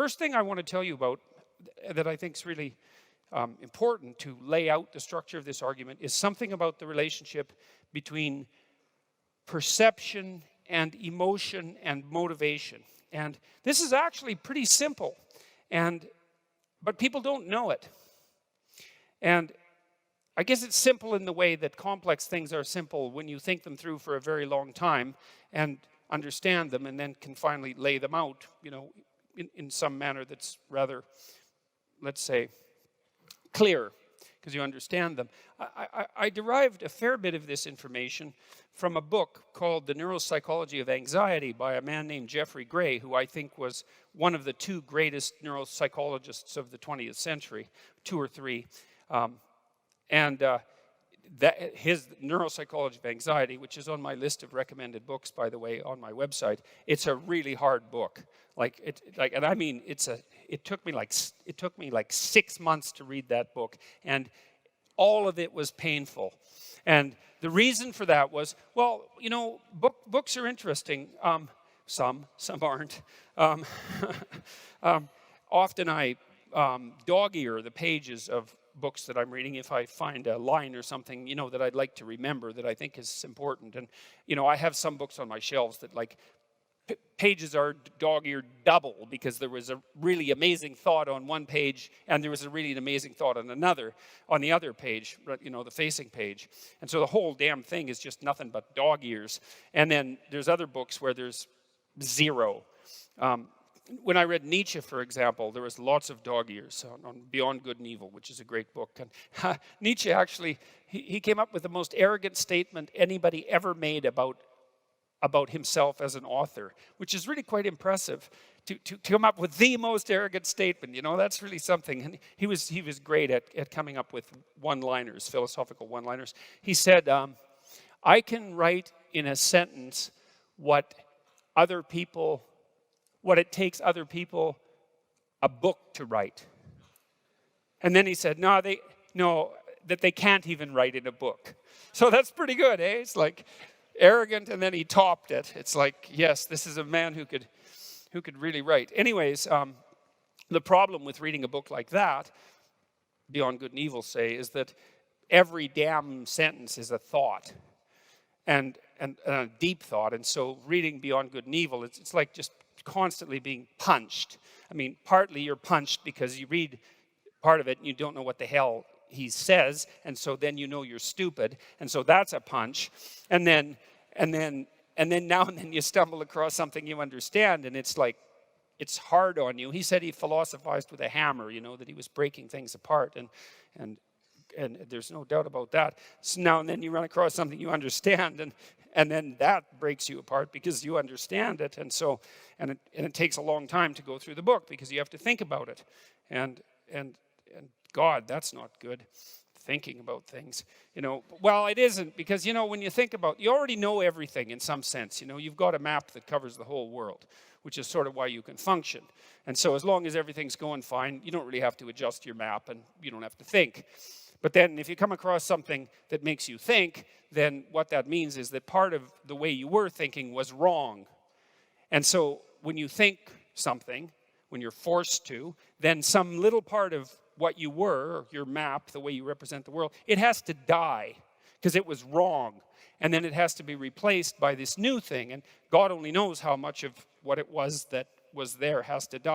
First thing I want to tell you about that I think is really important to lay out the structure of this argument is something about the relationship between perception and emotion and motivation. And this is actually pretty simple, but people don't know it. And I guess it's simple in the way that complex things are simple when you think them through for a very long time and understand them and then can finally lay them out, in some manner that's rather, let's say, clear, because you understand them. I derived a fair bit of this information from a book called The Neuropsychology of Anxiety by a man named Jeffrey Gray, who I think was one of the two greatest neuropsychologists of the 20th century, two or three. His Neuropsychology of Anxiety, which is on my list of recommended books, by the way, on my website, it's a really hard book. It took me like 6 months to read that book, and all of it was painful. And the reason for that was, books are interesting. Some aren't. Often I dog-ear the pages of books that I'm reading if I find a line or something, that I'd like to remember that I think is important. And, I have some books on my shelves that pages are dog-eared double because there was a really amazing thought on one page and there was a really amazing thought on the other page, the facing page. And so the whole damn thing is just nothing but dog ears. And then there's other books where there's zero. When I read Nietzsche, for example, there was lots of dog ears on Beyond Good and Evil, which is a great book. And Nietzsche actually, he came up with the most arrogant statement anybody ever made about himself as an author, which is really quite impressive. To come up with the most arrogant statement, that's really something. And he was great at coming up with one-liners, philosophical one-liners. He said, I can write in a sentence what it takes other people a book to write. And then he said, that they can't even write in a book. So that's pretty good, eh? It's like arrogant, and then he topped it. It's like, yes, this is a man who could really write. Anyways, the problem with reading a book like that, Beyond Good and Evil, say, is that every damn sentence is a thought, and a deep thought. And so reading Beyond Good and Evil, it's like just constantly being punched. I mean, partly you're punched because you read part of it and you don't know what the hell he says, and so then you're stupid, and so that's a punch. And then now and then you stumble across something you understand, and it's like it's hard on you. He said he philosophized with a hammer, that he was breaking things apart, and there's no doubt about that. So now and then you run across something you understand, and then that breaks you apart because you understand it, and it takes a long time to go through the book because you have to think about it, and God, that's not good, thinking about things. Well, it isn't, because, when you think about, you already know everything in some sense. You've got a map that covers the whole world, which is sort of why you can function. And so as long as everything's going fine, you don't really have to adjust your map, and you don't have to think. But then if you come across something that makes you think, then what that means is that part of the way you were thinking was wrong. And so when you think something, when you're forced to, then some little part of what you were, your map, the way you represent the world, it has to die because it was wrong. And then it has to be replaced by this new thing. And God only knows how much of what it was that was there has to die.